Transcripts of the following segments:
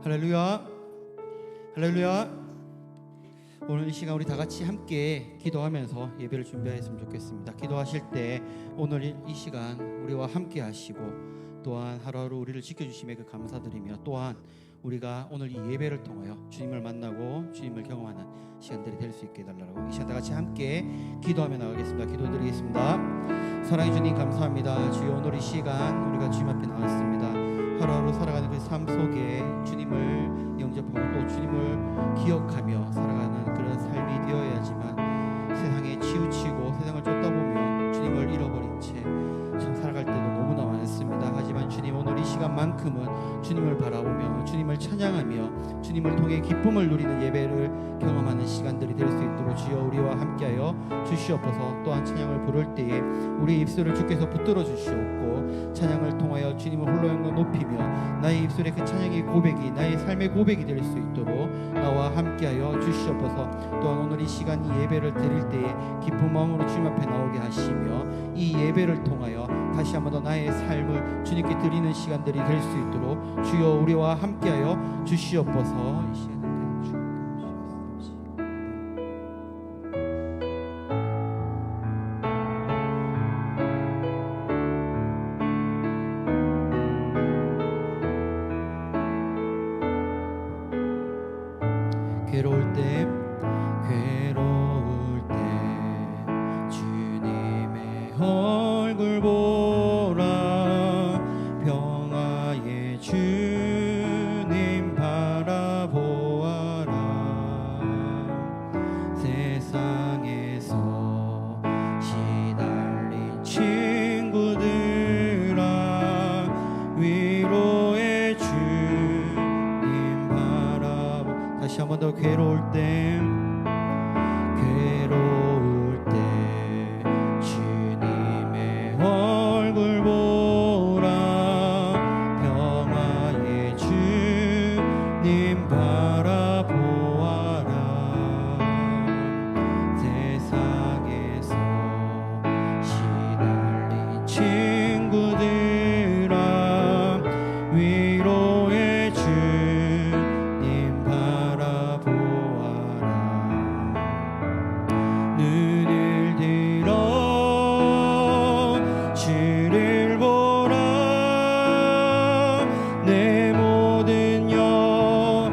할렐루야, 할렐루야. 오늘 이 시간 우리 다 같이 함께 기도하면서 예배를 준비했으면 좋겠습니다. 기도하실 때 오늘 이 시간 우리와 함께 하시고 또한 하루하루 우리를 지켜주심에 그 감사드리며 또한 우리가 오늘 이 예배를 통하여 주님을 만나고 주님을 경험하는 시간들이 될 수 있게 해달라고 이 시간 다 같이 함께 기도하며 나가겠습니다. 기도드리겠습니다. 사랑해 주님 감사합니다. 주여 오늘 이 시간 우리가 주님 앞에 나왔습니다. 하루하루 살아가는 그 삶 속에 주님을 영접하고 또 주님을 기억하며 살아가는 그런 삶이 되어야지만 세상에 치우치고 세상을 쫓다 보면 주님을 잃어버린 채 참 살아갈 때도 너무나 많습니다. 하지만 주님 오늘 이 시간만큼은 주님을 바라보며 주님을 찬양하며 주님을 통해 기쁨을 누리는 예배를 경험하는 시간들이 될 수 있도록 주여 우리와 함께하여 주시옵소서. 또한 찬양을 부를 때에 우리의 입술을 주께서 붙들어 주시옵고 찬양을 통하여 주님을 홀로 영광 높이며 나의 입술의 그 찬양의 고백이 나의 삶의 고백이 될 수 있도록 나와 함께하여 주시옵소서. 또한 오늘 이 시간 이 예배를 드릴 때에 기쁜 마음으로 주님 앞에 나오게 하시며 이 예배를 통하여 다시 한번 더 나의 삶을 주님께 드리는 시간들이 될 수 있도록 주여 우리와 함께하여 주시옵소서. 이 시간을 괴로울 때 주님의 얼굴 보라 평화의 주님 바라보아라 세상에서 시달린 친구들아 위로의 주님 바라보 다시 한 번 더 괴로울 때 주님의 얼굴 보라 평화의 주님 바라보아라 세상에서 시달린 친구들아 위로의 주님 바라보아라 눈을 들어 주를 보라 내 모든 영혼아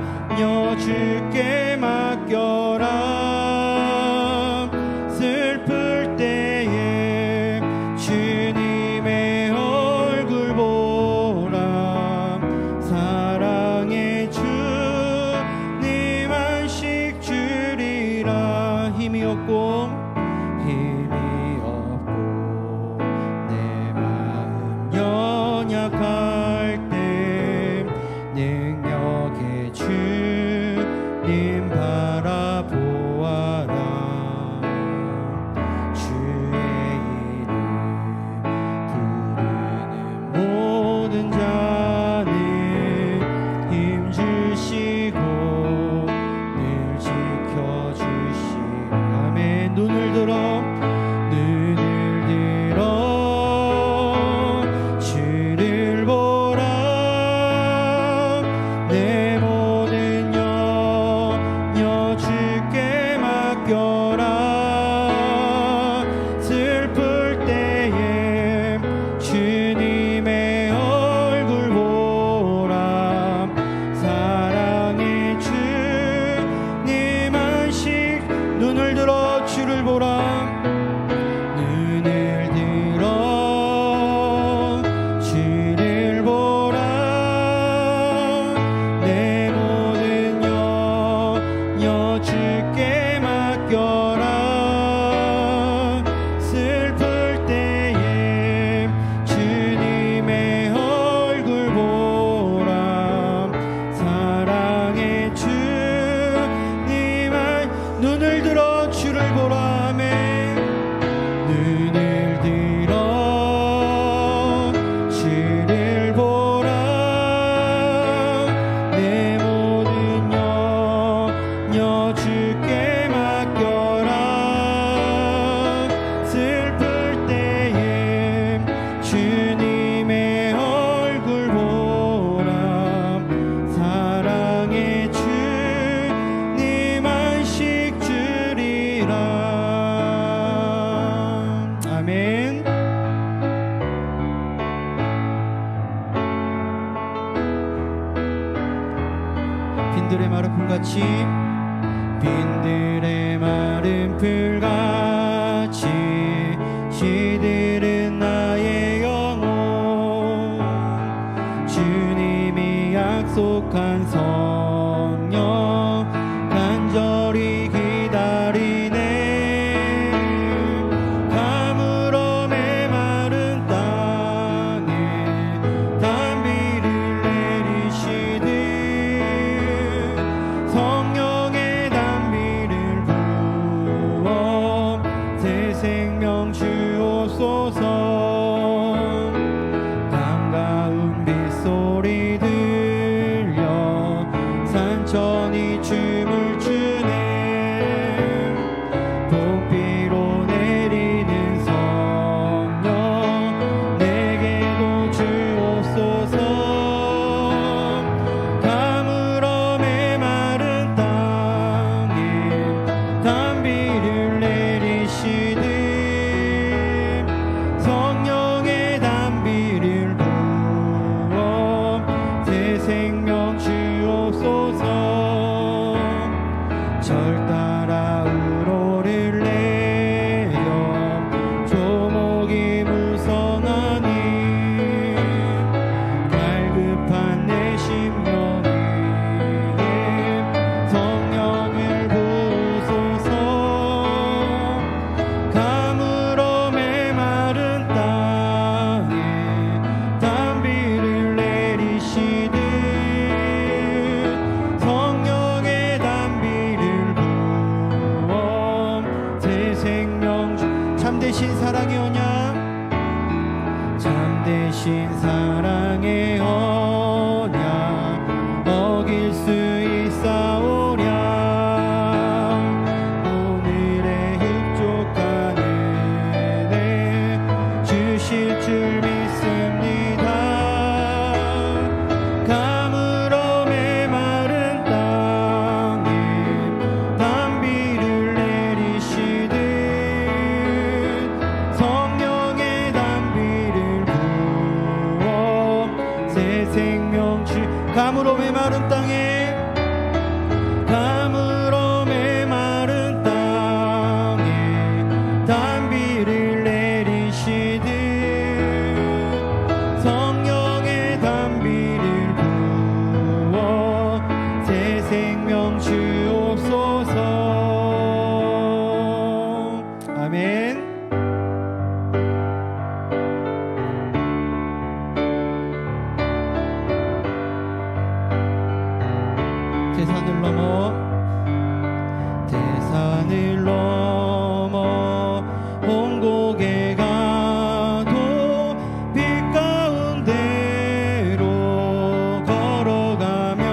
빈들의 마른 풀같이 빈들의 마른 풀같이 시들은 나의 영혼 주님이 약속한 성령 간절히 기다리네 가물어 메마른 땅에 단비를 내리시듯 성령의 단비를 부어 새 생명 주옵소서 반가운 빗소리 들려 산천이 춤을 추네 봄비로 내리는 성령 내게도 주옵소서 가물어 메마른 땅에 단비를 내리시듯 성령의 단비를 부어 새 생명 주옵소서 절 따라 우로를 내어 조목이 무성하니 갈급한 내 심령 위에 성령을 부으소서 가물어 메마른 땅에 단비를 내리시듯 성령의 단비를 부어 새 생명 참되신 사랑의 언약 참되신 사랑의 언약 어길 수 있사오랴 오늘의 흡족한 은혜 주실 줄 믿습니다 가물어 메마른 땅에 단비를 내리시듯 성령의 단비를 부어 새 생명 주 가물어 메마른 땅에 가물어 메마른 땅에 단비를 내리시듯 성령의 단비를 부어 새 생명 주옵소서 아멘. 대산을 넘어 대산을 넘어 홍곡에 가도 빛 가운데로 걸어가면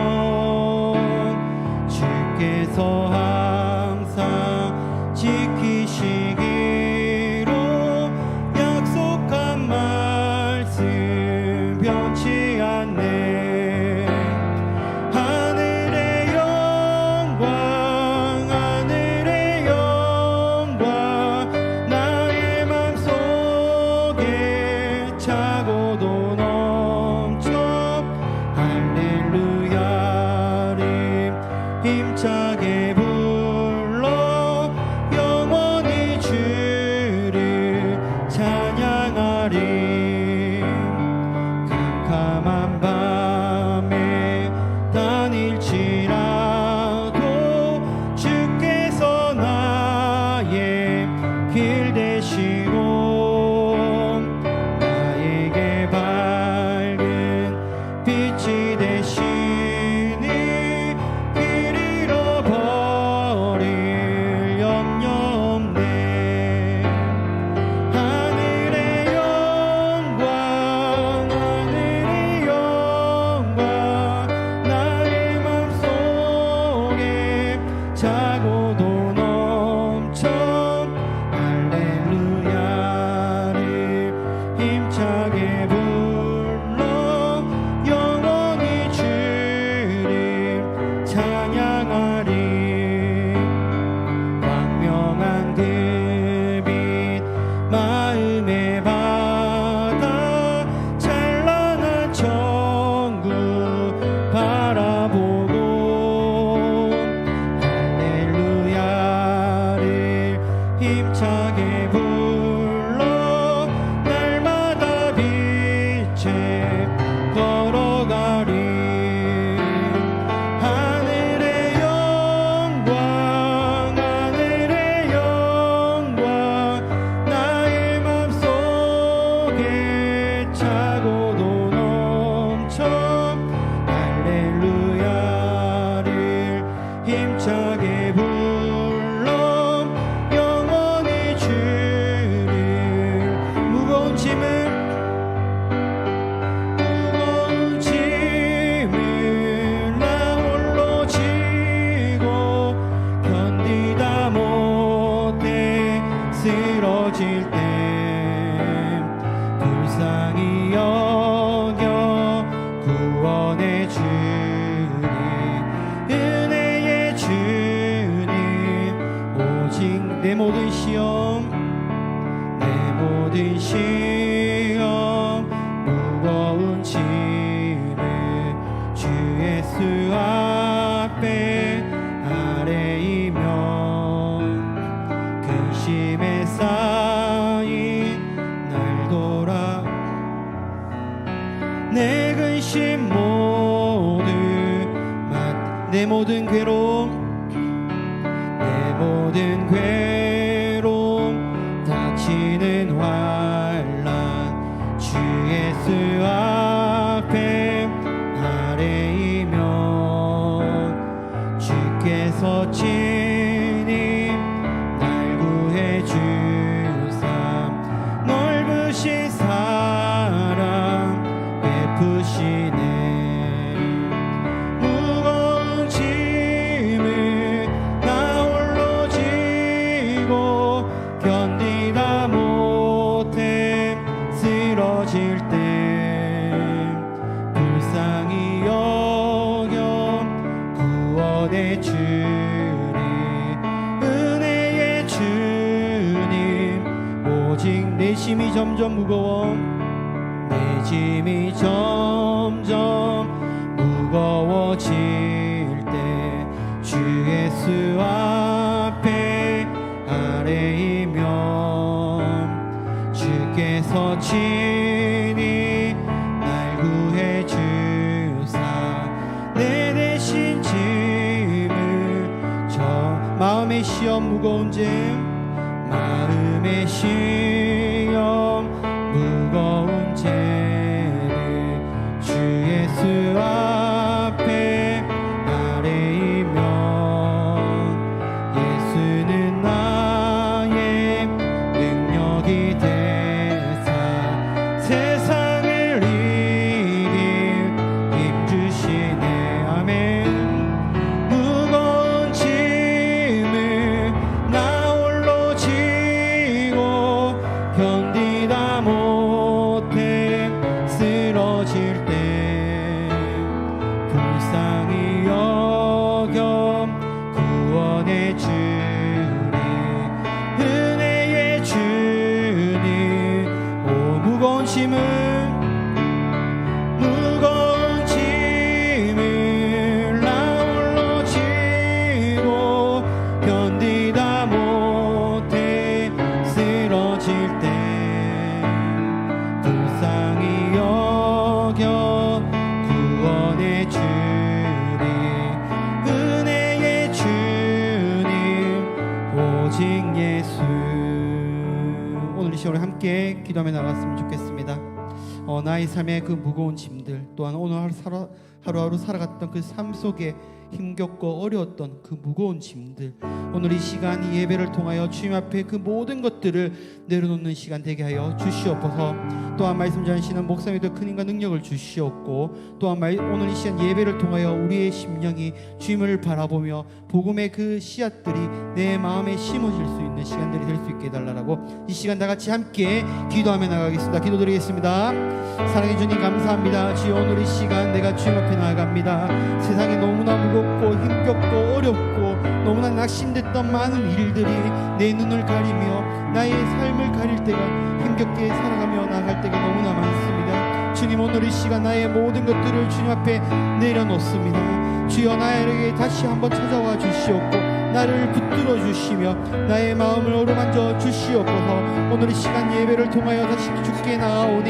주께서 항상 지키시기로 약속한 말씀 변치 않네 하늘의 영광 나의 맘속에 차고도 넘쳐 할렐루야를 힘차게 불러 영원히 주를 찬양하리 캄캄한 밤에 다닐지라도 주께서 나의 길 되시고 나에게 밝은 빛이 되시니 길 잃어버린 날구해 주님 은혜의 주님 오직 내 모든 시험 내 모든 시험 무거운 짐을 주 예수 앞에 아뢰이며 근심에 쌓인 날 돌아 내 근심 모두 내 모든 괴로움 내 모든 괴로움 닥치는 환난 주 예수 앞에 아뢰이면 주께서 친히 날 구해 주사 넓으신 사랑 베푸시네 무거운 짐을 나 홀로 지고 견디다 못해 쓰러질 때 불쌍히 여겨 구원해 주리 은혜의 주님 오직 내 짐이 점점 무거워 내 짐이 점점 무거워질 때 주 예수 앞에 아뢰이면 주께서 친히 날 구해 주사 내 대신 짐을 저 마음의 시험 무거운 짐 마음의 시험 무거운 죄를 주 예수 앞에 아뢰이면 예수는 나의 능력이 되사 세상을 이길 힘 주시네 아멘 무거운 짐을 나 홀로 지고 견디다 못해 쓰러질 때 불쌍히 여겨 구원해 주리 은혜의 주님 오 무거운 짐을 나 홀로 지고 견디다 못해 쓰러질 때 불쌍히 여겨 구원해 주리 은혜의 주님 오직 예수 오늘 이 시간에 함께 기도하며 나갔으면 좋겠습니다. 나의 삶의 그 무거운 짐들 또한 오늘 하루하루 살아갔던 그 삶 속에 힘겹고 어려웠던 그 무거운 짐들 오늘 이 시간 이 예배를 통하여 주님 앞에 그 모든 것들을 내려놓는 시간 되게 하여 주시옵소서 또한 말씀 전하시는 목사님들 큰 힘과 능력을 주시옵고 또한 오늘 이 시간 예배를 통하여 우리의 심령이 주님을 바라보며 복음의 그 씨앗들이 내 마음에 심어질 수 있는 시간들이 될 수 있게 해달라고 이 시간 다 같이 함께 기도하며 나가겠습니다. 기도드리겠습니다. 사랑해 주님 감사합니다. 주여 오늘 이 시간 내가 주님 앞에 나아갑니다. 세상에 너무나 무겁고 힘겹고 어렵고 너무나 낙심됐던 많은 일들이 내 눈을 가리며 나의 삶을 가릴 때가 힘겹게 살아가며 나갈 때가 너무나 많습니다. 주님 오늘 이 시간 나의 모든 것들을 주님 앞에 내려놓습니다. 주여 나에게 다시 한번 찾아와 주시옵고 나를 붙들어 주시며 나의 마음을 어루만져 주시옵소서 오늘 이 시간 예배를 통하여 다시 주께 나아오니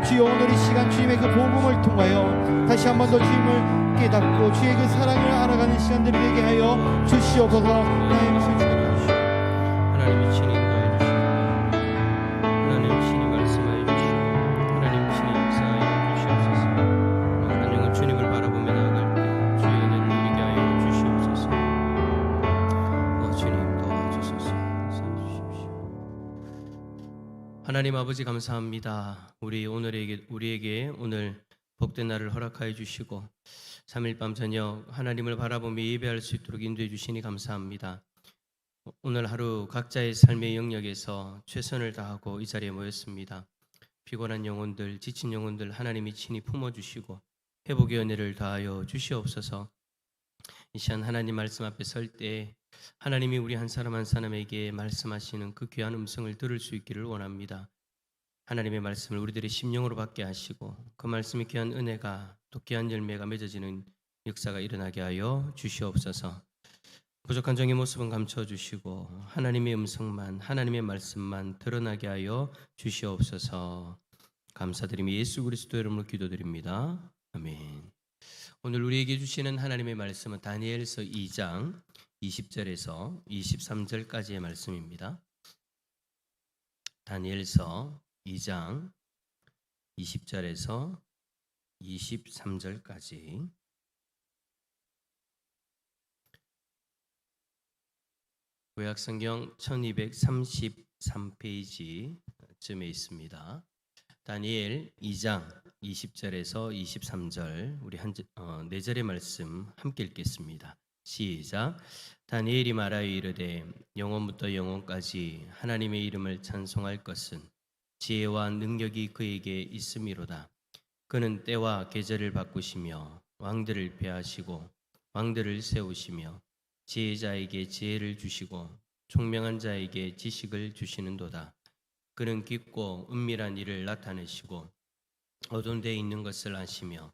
주여 오늘 이 시간 주님의 그 복음을 통하여 다시 한번 더 주님을 깨닫고 주의 그 사랑을 알아가는 시간들이 되게 하여 주시옵소서 나의 모습을 주시옵소서 하나님이 친히 인도해 주시고 하나님 친히 말씀하여 주시고 하나님 친히 역사하여 주시옵소서 하나님은 주님을 바라보며 나아갈 때 주의 은혜를 누리게 하여 주시옵소서 주님 도와주소서 도와주십시오. 하나님 아버지 감사합니다. 우리에게 오늘 복된 날을 허락하여 주시고 3일 밤 저녁 하나님을 바라보며 예배할 수 있도록 인도해 주시니 감사합니다. 오늘 하루 각자의 삶의 영역에서 최선을 다하고 이 자리에 모였습니다. 피곤한 영혼들, 지친 영혼들 하나님이 친히 품어주시고 회복의 은혜를 더하여 주시옵소서. 이 시간 하나님 말씀 앞에 설 때 하나님이 우리 한 사람 한 사람에게 말씀하시는 그 귀한 음성을 들을 수 있기를 원합니다. 하나님의 말씀을 우리들의 심령으로 받게 하시고 그 말씀의 귀한 은혜가 또 귀한 열매가 맺어지는 역사가 일어나게 하여 주시옵소서. 부족한 종의 모습은 감춰주시고 하나님의 음성만, 하나님의 말씀만 드러나게 하여 주시옵소서. 감사드리며 예수 그리스도 이름으로 기도드립니다. 아멘. 오늘 우리에게 주시는 하나님의 말씀은 다니엘서 2장 20절에서 23절까지의 말씀입니다. 다니엘서 2장 20절에서 23절까지. 구약성경 1233페이지쯤에 있습니다. 다니엘 2장 20절에서 23절 우리 네 절의 말씀 함께 읽겠습니다. 시작. 다니엘이 말하여 이르되 영원부터 영원까지 하나님의 이름을 찬송할 것은 지혜와 능력이 그에게 있음이로다. 그는 때와 계절을 바꾸시며 왕들을 폐하시고 왕들을 세우시며 지혜자에게 지혜를 주시고 총명한 자에게 지식을 주시는도다. 그는 깊고 은밀한 일을 나타내시고 어두운 데에 있는 것을 아시며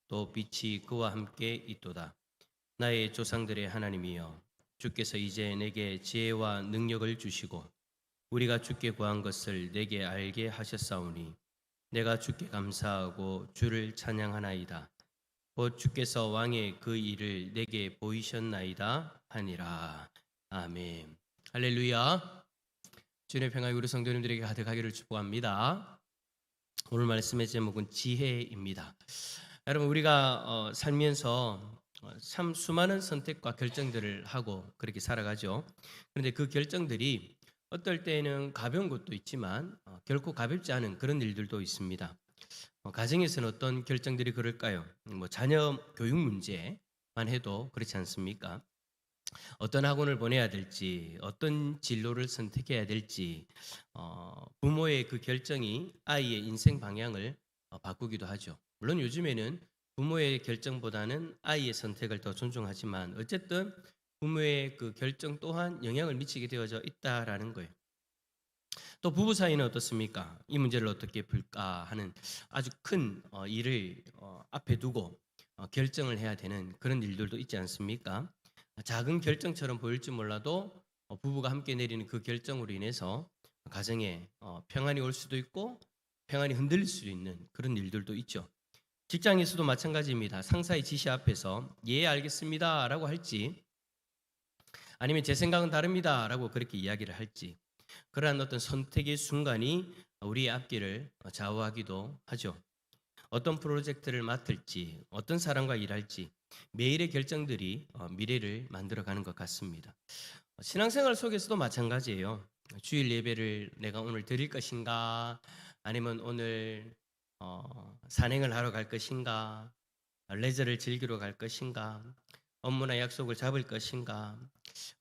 또 빛이 그와 함께 있도다. 나의 조상들의 하나님이여, 주께서 이제 내게 지혜와 능력을 주시고 우리가 주께 구한 것을 내게 알게 하셨사오니 내가 주께 감사하고 주를 찬양하나이다. 곧 주께서 왕의 그 일을 내게 보이셨나이다 하니라. 아멘. 할렐루야. 주님의 평안이 우리 성도님들에게 가득하기를 축복합니다. 오늘 말씀의 제목은 지혜입니다. 여러분, 우리가 살면서 참 수많은 선택과 결정들을 하고 그렇게 살아가죠. 그런데 그 결정들이 어떨 때는 가벼운 것도 있지만 결코 가볍지 않은 그런 일들도 있습니다. 가정에서는 어떤 결정들이 그럴까요? 자녀 교육 문제만 해도 그렇지 않습니까? 어떤 학원을 보내야 될지, 어떤 진로를 선택해야 될지, 부모의 그 결정이 아이의 인생 방향을 바꾸기도 하죠. 물론 요즘에는 부모의 결정보다는 아이의 선택을 더 존중하지만 어쨌든 부모의 그 결정 또한 영향을 미치게 되어져 있다라는 거예요. 또 부부 사이는 어떻습니까? 이 문제를 어떻게 풀까 하는 아주 큰 일을 앞에 두고 결정을 해야 되는 그런 일들도 있지 않습니까? 작은 결정처럼 보일지 몰라도 부부가 함께 내리는 그 결정으로 인해서 가정에 평안이 올 수도 있고 평안이 흔들릴 수도 있는 그런 일들도 있죠. 직장에서도 마찬가지입니다. 상사의 지시 앞에서 예 알겠습니다 라고 할지 아니면 제 생각은 다릅니다 라고 그렇게 이야기를 할지 그러한 어떤 선택의 순간이 우리의 앞길을 좌우하기도 하죠. 어떤 프로젝트를 맡을지 어떤 사람과 일할지 매일의 결정들이 미래를 만들어가는 것 같습니다. 신앙생활 속에서도 마찬가지예요. 주일 예배를 내가 오늘 드릴 것인가 아니면 오늘 산행을 하러 갈 것인가 레저를 즐기러 갈 것인가 업무나 약속을 잡을 것인가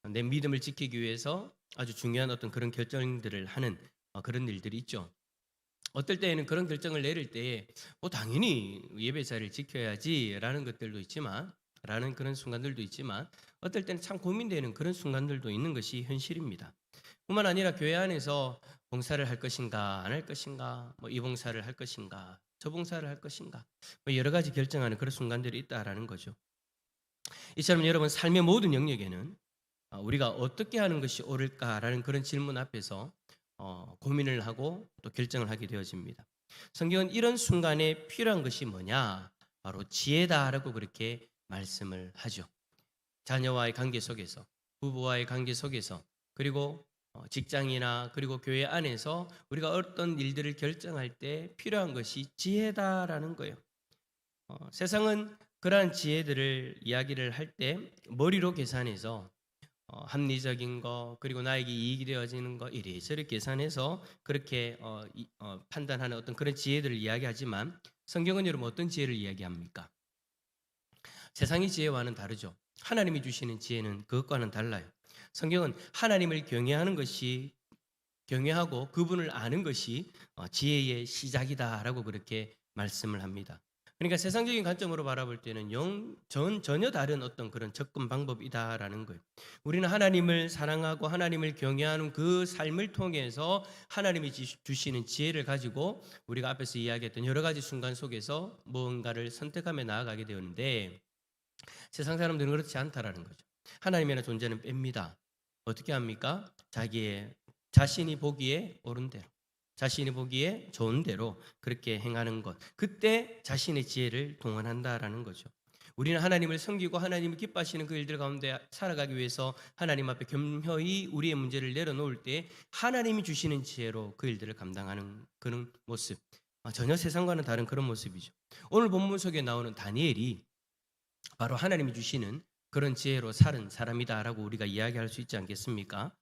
내 믿음을 지키기 위해서 아주 중요한 어떤 그런 결정들을 하는 그런 일들이 있죠. 어떨 때에는 그런 결정을 내릴 때에 당연히 예배 자리를 지켜야지라는 것들도 있지만 라는 그런 순간들도 있지만 어떨 때는 참 고민되는 그런 순간들도 있는 것이 현실입니다. 뿐만 아니라 교회 안에서 봉사를 할 것인가 안 할 것인가 이 봉사를 할 것인가 저 봉사를 할 것인가 여러 가지 결정하는 그런 순간들이 있다라는 거죠. 이처럼 여러분 삶의 모든 영역에는 우리가 어떻게 하는 것이 옳을까라는 그런 질문 앞에서 고민을 하고 또 결정을 하게 되어집니다. 성경은 이런 순간에 필요한 것이 뭐냐? 바로 지혜다라고 그렇게 말씀을 하죠. 자녀와의 관계 속에서, 부부와의 관계 속에서, 그리고 직장이나 그리고 교회 안에서 우리가 어떤 일들을 결정할 때 필요한 것이 지혜다라는 거예요. 세상은 그러한 지혜들을 이야기를 할 때 머리로 계산해서 합리적인 거 그리고 나에게 이익이 되어지는 거 이리저리 계산해서 그렇게 판단하는 어떤 그런 지혜들을 이야기하지만 성경은 여러분 어떤 지혜를 이야기합니까? 세상의 지혜와는 다르죠. 하나님이 주시는 지혜는 그것과는 달라요. 성경은 하나님을 경외하는 것이 경외하고 그분을 아는 것이 지혜의 시작이다라고 그렇게 말씀을 합니다. 그러니까 세상적인 관점으로 바라볼 때는 전혀 다른 어떤 그런 접근 방법이다라는 거예요. 우리는 하나님을 사랑하고 하나님을 경외하는 그 삶을 통해서 하나님이 주시는 지혜를 가지고 우리가 앞에서 이야기했던 여러 가지 순간 속에서 무언가를 선택하며 나아가게 되었는데, 세상 사람들은 그렇지 않다라는 거죠. 하나님의 존재는 뺍니다. 어떻게 합니까? 자신이 보기에 옳은 대로, 자신이 보기에 좋은 대로 그렇게 행하는 것, 그때 자신의 지혜를 동원한다라는 거죠. 우리는 하나님을 섬기고 하나님을 기뻐하시는 그 일들 가운데 살아가기 위해서 하나님 앞에 겸허히 우리의 문제를 내려놓을 때 하나님이 주시는 지혜로 그 일들을 감당하는 그런 모습, 전혀 세상과는 다른 그런 모습이죠. 오늘 본문 속에 나오는 다니엘이 바로 하나님이 주시는 그런 지혜로 살은 사람이다라고 우리가 이야기할 수 있지 않겠습니까?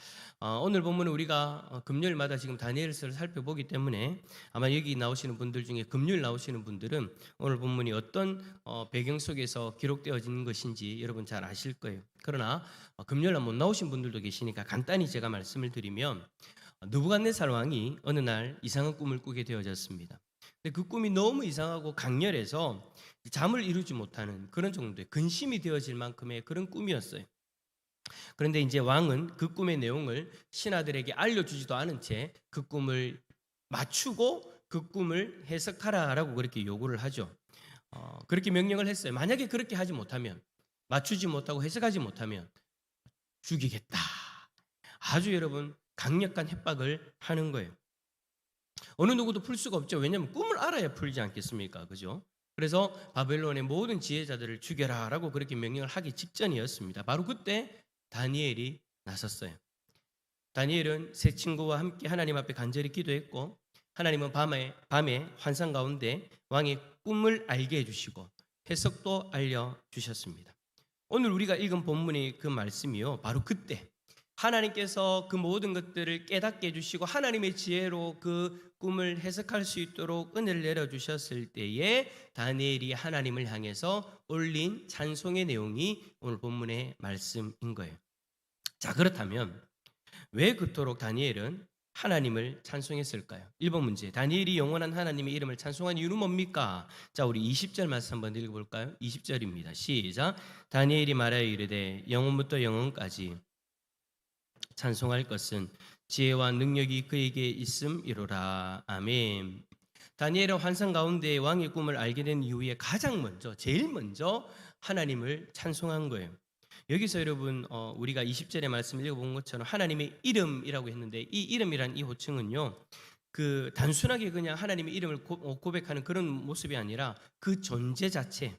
오늘 본문은 우리가 금요일마다 지금 다니엘서를 살펴보기 때문에 아마 여기 나오시는 분들 중에 금요일 나오시는 분들은 오늘 본문이 어떤 배경 속에서 기록되어진 것인지 여러분 잘 아실 거예요. 그러나 금요일날 못 나오신 분들도 계시니까 간단히 제가 말씀을 드리면, 느부갓네살 왕이 어느 날 이상한 꿈을 꾸게 되어졌습니다. 근데 그 꿈이 너무 이상하고 강렬해서 잠을 이루지 못하는 그런 정도의 근심이 되어질 만큼의 그런 꿈이었어요. 그런데 이제 왕은 그 꿈의 내용을 신하들에게 알려주지도 않은 채 그 꿈을 맞추고 그 꿈을 해석하라라고 그렇게 요구를 하죠. 그렇게 명령을 했어요. 만약에 그렇게 하지 못하면, 맞추지 못하고 해석하지 못하면 죽이겠다. 아주 여러분 강력한 협박을 하는 거예요. 어느 누구도 풀 수가 없죠. 왜냐하면 꿈을 알아야 풀지 않겠습니까? 그죠? 그래서 바벨론의 모든 지혜자들을 죽여라라고 그렇게 명령을 하기 직전이었습니다. 바로 그때 다니엘이 나섰어요. 다니엘은 세 친구와 함께 하나님 앞에 간절히 기도했고, 하나님은 밤에 환상 가운데 왕의 꿈을 알게 해주시고 해석도 알려주셨습니다. 오늘 우리가 읽은 본문의 그 말씀이요, 바로 그때 하나님께서 그 모든 것들을 깨닫게 해주시고 하나님의 지혜로 그 꿈을 해석할 수 있도록 은혜를 내려주셨을 때에 다니엘이 하나님을 향해서 올린 찬송의 내용이 오늘 본문의 말씀인 거예요. 자, 그렇다면 왜 그토록 다니엘은 하나님을 찬송했을까요? 1번 문제, 다니엘이 영원한 하나님의 이름을 찬송한 이유는 뭡니까? 자, 우리 20절 말씀 한번 읽어볼까요? 20절입니다. 시작. 다니엘이 말하여 이르되 영원부터 영원까지 찬송할 것은 지혜와 능력이 그에게 있음이로라. 아멘. 다니엘은 환상 가운데 왕의 꿈을 알게 된 이후에 제일 먼저 하나님을 찬송한 거예요. 여기서 여러분 우리가 20절의 말씀을 읽어본 것처럼 하나님의 이름이라고 했는데, 이 이름이란 이 호칭은요, 그 단순하게 그냥 하나님의 이름을 고백하는 그런 모습이 아니라 그 존재 자체,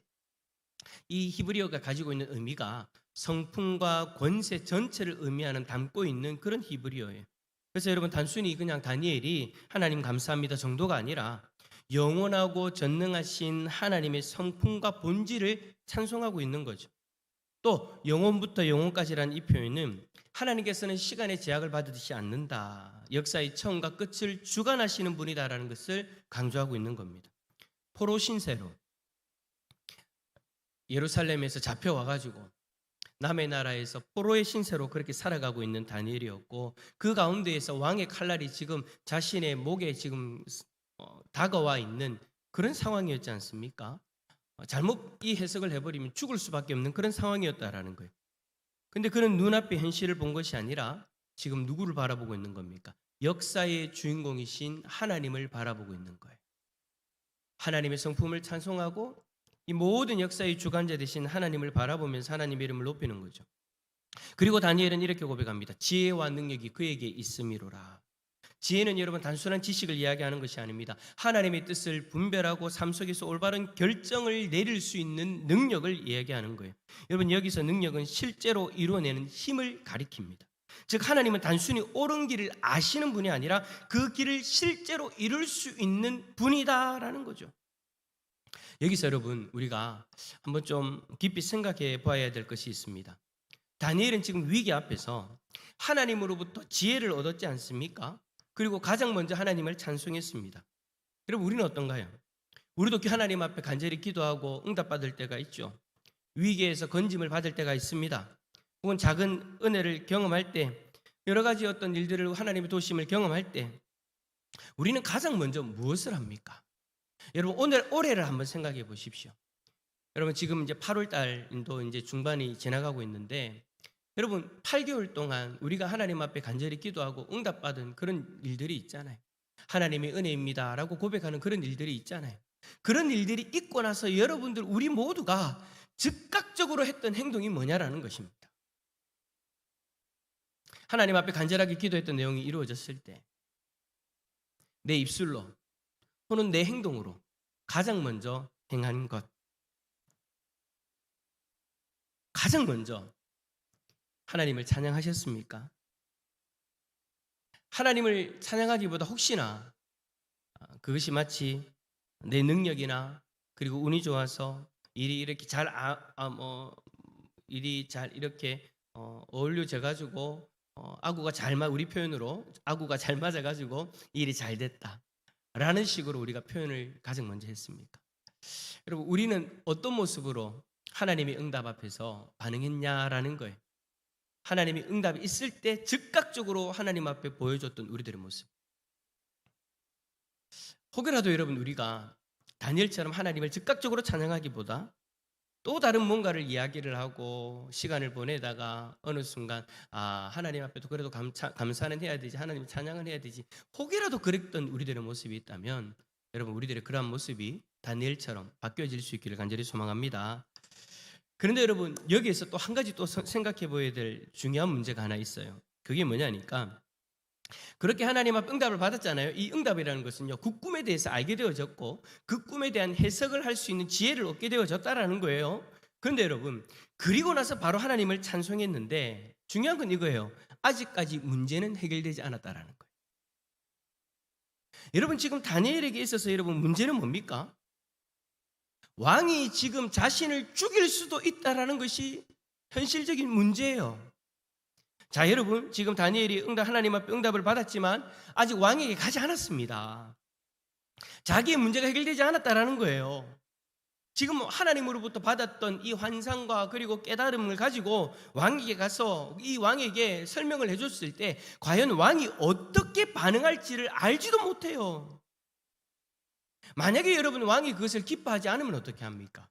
이 히브리어가 가지고 있는 의미가 성품과 권세 전체를 의미하는, 담고 있는 그런 히브리어예요. 그래서 여러분 단순히 그냥 다니엘이 하나님 감사합니다 정도가 아니라 영원하고 전능하신 하나님의 성품과 본질을 찬송하고 있는 거죠. 또 영원부터 영원까지라는 이 표현은 하나님께서는 시간의 제약을 받으시지 않는다, 역사의 처음과 끝을 주관하시는 분이다라는 것을 강조하고 있는 겁니다. 포로 신세로 예루살렘에서 잡혀와가지고 남의 나라에서 포로의 신세로 그렇게 살아가고 있는 다니엘이었고, 그 가운데에서 왕의 칼날이 지금 자신의 목에 지금 다가와 있는 그런 상황이었지 않습니까? 잘못 이 해석을 해버리면 죽을 수밖에 없는 그런 상황이었다라는 거예요. 근데 그는 눈앞의 현실을 본 것이 아니라 지금 누구를 바라보고 있는 겁니까? 역사의 주인공이신 하나님을 바라보고 있는 거예요. 하나님의 성품을 찬송하고 이 모든 역사의 주관자 되신 하나님을 바라보면서 하나님의 이름을 높이는 거죠. 그리고 다니엘은 이렇게 고백합니다. 지혜와 능력이 그에게 있음이로라. 지혜는 여러분 단순한 지식을 이야기하는 것이 아닙니다. 하나님의 뜻을 분별하고 삶 속에서 올바른 결정을 내릴 수 있는 능력을 이야기하는 거예요. 여러분 여기서 능력은 실제로 이루어내는 힘을 가리킵니다. 즉 하나님은 단순히 옳은 길을 아시는 분이 아니라 그 길을 실제로 이룰 수 있는 분이다라는 거죠. 여기서 여러분 우리가 한번 좀 깊이 생각해 봐야 될 것이 있습니다. 다니엘은 지금 위기 앞에서 하나님으로부터 지혜를 얻었지 않습니까? 그리고 가장 먼저 하나님을 찬송했습니다. 여러분 우리는 어떤가요? 우리도 하나님 앞에 간절히 기도하고 응답받을 때가 있죠. 위기에서 건짐을 받을 때가 있습니다. 혹은 작은 은혜를 경험할 때, 여러 가지 어떤 일들을 하나님의 도심을 경험할 때 우리는 가장 먼저 무엇을 합니까? 여러분 오늘 올해를 한번 생각해 보십시오. 여러분 지금 이제 8월 달도 이제 중반이 지나가고 있는데 여러분 8개월 동안 우리가 하나님 앞에 간절히 기도하고 응답받은 그런 일들이 있잖아요. 하나님의 은혜입니다라고 고백하는 그런 일들이 있잖아요. 그런 일들이 있고 나서 여러분들 우리 모두가 즉각적으로 했던 행동이 뭐냐라는 것입니다. 하나님 앞에 간절하게 기도했던 내용이 이루어졌을 때 내 입술로 또는 내 행동으로 가장 먼저 행한 것, 가장 먼저 하나님을 찬양하셨습니까? 하나님을 찬양하기보다 혹시나 그것이 마치 내 능력이나 그리고 운이 좋아서 일이 이렇게 일이 잘 이렇게 어울려져 가지고 우리 표현으로 아구가 잘 맞아 가지고 일이 잘 됐다라는 식으로 우리가 표현을 가장 먼저 했습니까? 여러분 우리는 어떤 모습으로 하나님의 응답 앞에서 반응했냐라는 거예요. 하나님의 응답이 있을 때 즉각적으로 하나님 앞에 보여줬던 우리들의 모습. 혹여라도 여러분 우리가 다니엘처럼 하나님을 즉각적으로 찬양하기보다 또 다른 뭔가를 이야기를 하고 시간을 보내다가 어느 순간 하나님 앞에도 그래도 감사는 해야 되지, 하나님 찬양은 해야 되지, 혹여라도 그랬던 우리들의 모습이 있다면 여러분 우리들의 그러한 모습이 다니엘처럼 바뀌어질 수 있기를 간절히 소망합니다. 그런데 여러분 여기에서 또 한 가지 또 생각해 보아야 될 중요한 문제가 하나 있어요. 그게 뭐냐니까 그렇게 하나님 앞 응답을 받았잖아요. 이 응답이라는 것은요 그 꿈에 대해서 알게 되어졌고 그 꿈에 대한 해석을 할 수 있는 지혜를 얻게 되어졌다라는 거예요. 그런데 여러분 그리고 나서 바로 하나님을 찬송했는데 중요한 건 이거예요. 아직까지 문제는 해결되지 않았다라는 거예요. 여러분 지금 다니엘에게 있어서 여러분 문제는 뭡니까? 왕이 지금 자신을 죽일 수도 있다라는 것이 현실적인 문제예요. 자, 여러분 지금 다니엘이 하나님 앞에 응답을 받았지만 아직 왕에게 가지 않았습니다. 자기의 문제가 해결되지 않았다라는 거예요. 지금 하나님으로부터 받았던 이 환상과 그리고 깨달음을 가지고 왕에게 가서 이 왕에게 설명을 해줬을 때 과연 왕이 어떻게 반응할지를 알지도 못해요. 만약에 여러분 왕이 그것을 기뻐하지 않으면 어떻게 합니까?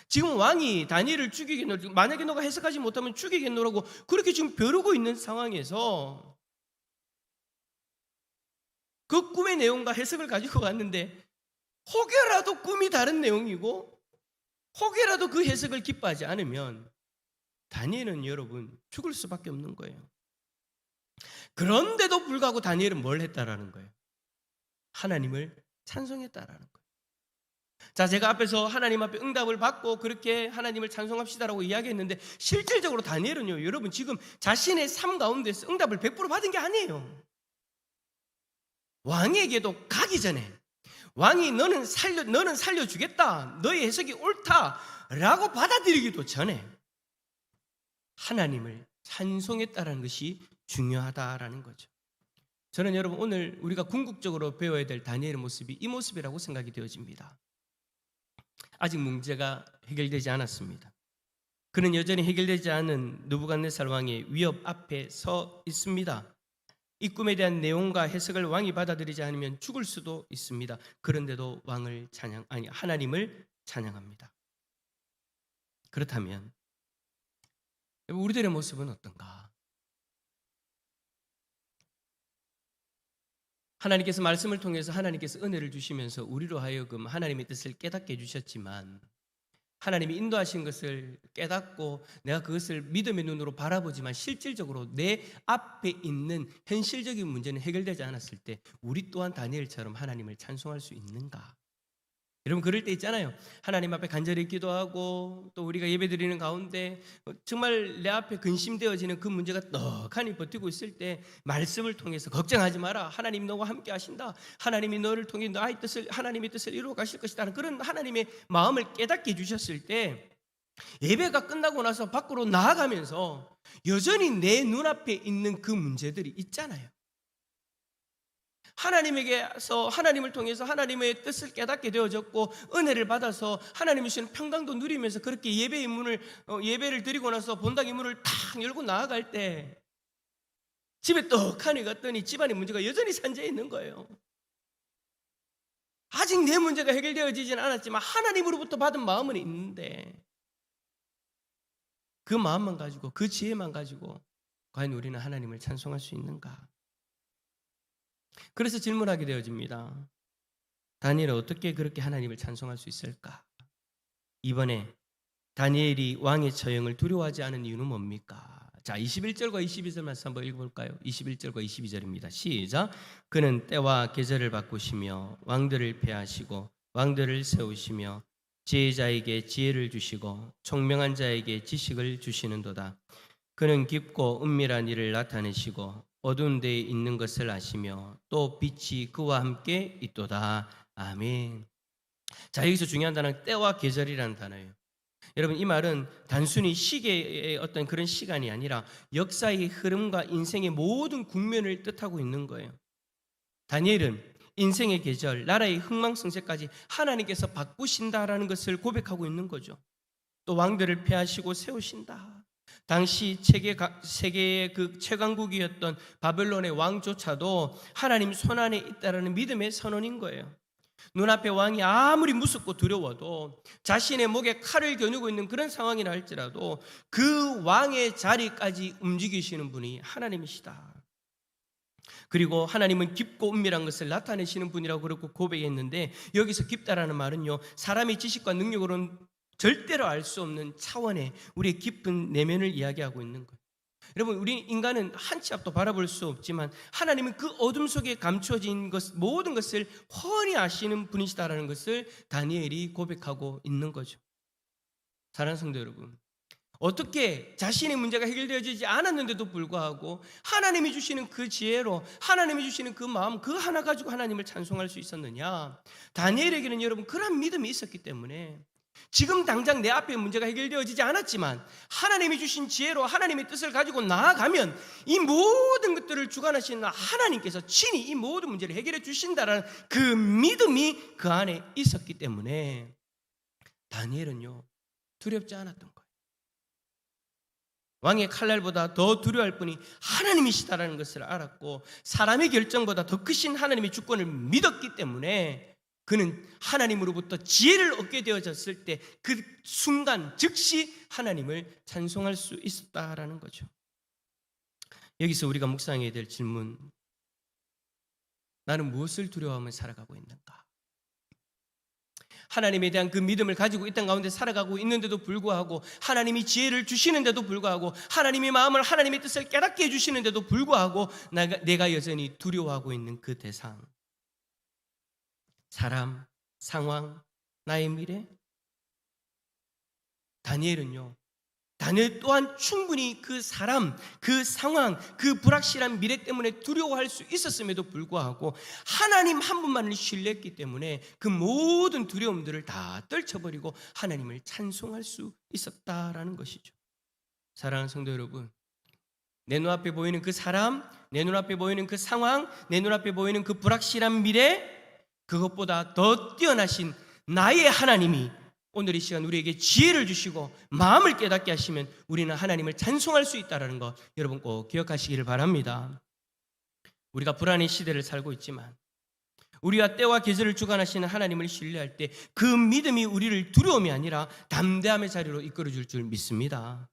지금 왕이 다니엘을 죽이겠노라고, 만약에 너가 해석하지 못하면 죽이겠노라고 그렇게 지금 벼르고 있는 상황에서 그 꿈의 내용과 해석을 가지고 갔는데 혹여라도 꿈이 다른 내용이고 혹여라도 그 해석을 기뻐하지 않으면 다니엘은 여러분 죽을 수밖에 없는 거예요. 그런데도 불구하고 다니엘은 뭘 했다라는 거예요? 하나님을 찬송했다라는 거예요. 자, 제가 앞에서 하나님 앞에 응답을 받고 그렇게 하나님을 찬송합시다라고 이야기했는데 실질적으로 다니엘은요 여러분 지금 자신의 삶 가운데서 응답을 100% 받은 게 아니에요. 왕에게도 가기 전에 왕이 너는 살려주겠다, 너의 해석이 옳다라고 받아들이기도 전에 하나님을 찬송했다라는 것이 중요하다라는 거죠. 저는 여러분 오늘 우리가 궁극적으로 배워야 될 다니엘의 모습이 이 모습이라고 생각이 되어집니다. 아직 문제가 해결되지 않았습니다. 그는 여전히 해결되지 않은 느부갓네살 왕의 위협 앞에 서 있습니다. 이 꿈에 대한 내용과 해석을 왕이 받아들이지 않으면 죽을 수도 있습니다. 그런데도 하나님을 찬양합니다. 그렇다면 우리들의 모습은 어떤가? 하나님께서 말씀을 통해서 하나님께서 은혜를 주시면서 우리로 하여금 하나님의 뜻을 깨닫게 해주셨지만 하나님이 인도하신 것을 깨닫고 내가 그것을 믿음의 눈으로 바라보지만 실질적으로 내 앞에 있는 현실적인 문제는 해결되지 않았을 때 우리 또한 다니엘처럼 하나님을 찬송할 수 있는가? 여러분 그럴 때 있잖아요. 하나님 앞에 간절히 기도하고 또 우리가 예배드리는 가운데 정말 내 앞에 근심되어지는 그 문제가 떡하니 버티고 있을 때 말씀을 통해서 걱정하지 마라, 하나님 너와 함께 하신다, 하나님이 너를 통해 하나님의 뜻을 이루어 가실 것이다 하는 그런 하나님의 마음을 깨닫게 해주셨을 때 예배가 끝나고 나서 밖으로 나아가면서 여전히 내 눈앞에 있는 그 문제들이 있잖아요. 하나님에게서 하나님을 통해서 하나님의 뜻을 깨닫게 되어졌고 은혜를 받아서 하나님이 주시는 평강도 누리면서 그렇게 예배의 문을 예배를 드리고 나서 본당의 문을 탁 열고 나아갈 때 집에 떡하니 갔더니 집안의 문제가 여전히 산재해 있는 거예요. 아직 내 문제가 해결되어지지는 않았지만 하나님으로부터 받은 마음은 있는데 그 마음만 가지고 그 지혜만 가지고 과연 우리는 하나님을 찬송할 수 있는가? 그래서 질문하게 되어집니다. 다니엘은 어떻게 그렇게 하나님을 찬송할 수 있을까? 이번에 다니엘이 왕의 처형을 두려워하지 않은 이유는 뭡니까? 자, 21절과 22절 말씀 한번 읽어볼까요? 21절과 22절입니다. 시작. 그는 때와 계절을 바꾸시며 왕들을 폐하시고 왕들을 세우시며 지혜자에게 지혜를 주시고 총명한 자에게 지식을 주시는도다. 그는 깊고 은밀한 일을 나타내시고 어두운 데에 있는 것을 아시며 또 빛이 그와 함께 있도다. 아멘. 자, 여기서 중요한 단어는 때와 계절이라는 단어예요. 여러분, 이 말은 단순히 시계의 어떤 그런 시간이 아니라 역사의 흐름과 인생의 모든 국면을 뜻하고 있는 거예요. 다니엘은 인생의 계절, 나라의 흥망성쇠까지 하나님께서 바꾸신다라는 것을 고백하고 있는 거죠. 또 왕들을 폐하시고 세우신다. 당시 세계의 그 최강국이었던 바벨론의 왕조차도 하나님 손안에 있다라는 믿음의 선언인 거예요. 눈앞에 왕이 아무리 무섭고 두려워도 자신의 목에 칼을 겨누고 있는 그런 상황이라 할지라도 그 왕의 자리까지 움직이시는 분이 하나님이시다. 그리고 하나님은 깊고 은밀한 것을 나타내시는 분이라고 그렇게 고백했는데, 여기서 깊다라는 말은요, 사람의 지식과 능력으로는 절대로 알 수 없는 차원의 우리의 깊은 내면을 이야기하고 있는 거예요. 여러분, 우리 인간은 한 치 앞도 바라볼 수 없지만 하나님은 그 어둠 속에 감춰진 모든 것을 훤히 아시는 분이시다라는 것을 다니엘이 고백하고 있는 거죠. 사랑하는 성도 여러분, 어떻게 자신의 문제가 해결되어지지 않았는데도 불구하고 하나님이 주시는 그 지혜로, 하나님이 주시는 그 마음, 그 하나 가지고 하나님을 찬송할 수 있었느냐? 다니엘에게는 여러분 그런 믿음이 있었기 때문에 지금 당장 내 앞에 문제가 해결되어지지 않았지만 하나님이 주신 지혜로 하나님의 뜻을 가지고 나아가면 이 모든 것들을 주관하시는 하나님께서 친히 이 모든 문제를 해결해 주신다라는 그 믿음이 그 안에 있었기 때문에 다니엘은요, 두렵지 않았던 거예요. 왕의 칼날보다 더 두려워할 분이 하나님이시다라는 것을 알았고, 사람의 결정보다 더 크신 하나님의 주권을 믿었기 때문에 그는 하나님으로부터 지혜를 얻게 되어졌을 때 그 순간 즉시 하나님을 찬송할 수 있었다라는 거죠. 여기서 우리가 묵상해야 될 질문, 나는 무엇을 두려워하며 살아가고 있는가? 하나님에 대한 그 믿음을 가지고 이 땅 가운데 살아가고 있는데도 불구하고, 하나님이 지혜를 주시는데도 불구하고, 하나님의 마음을, 하나님의 뜻을 깨닫게 해주시는데도 불구하고 내가 여전히 두려워하고 있는 그 대상, 사람, 상황, 나의 미래? 다니엘 또한 충분히 그 사람, 그 상황, 그 불확실한 미래 때문에 두려워할 수 있었음에도 불구하고 하나님 한 분만을 신뢰했기 때문에 그 모든 두려움들을 다 떨쳐버리고 하나님을 찬송할 수 있었다라는 것이죠. 사랑하는 성도 여러분, 내 눈앞에 보이는 그 사람, 내 눈앞에 보이는 그 상황, 내 눈앞에 보이는 그 불확실한 미래, 그것보다 더 뛰어나신 나의 하나님이 오늘 이 시간 우리에게 지혜를 주시고 마음을 깨닫게 하시면 우리는 하나님을 찬송할 수 있다는 것 여러분 꼭 기억하시기를 바랍니다. 우리가 불안의 시대를 살고 있지만 우리와 때와 계절을 주관하시는 하나님을 신뢰할 때 그 믿음이 우리를 두려움이 아니라 담대함의 자리로 이끌어줄 줄 믿습니다.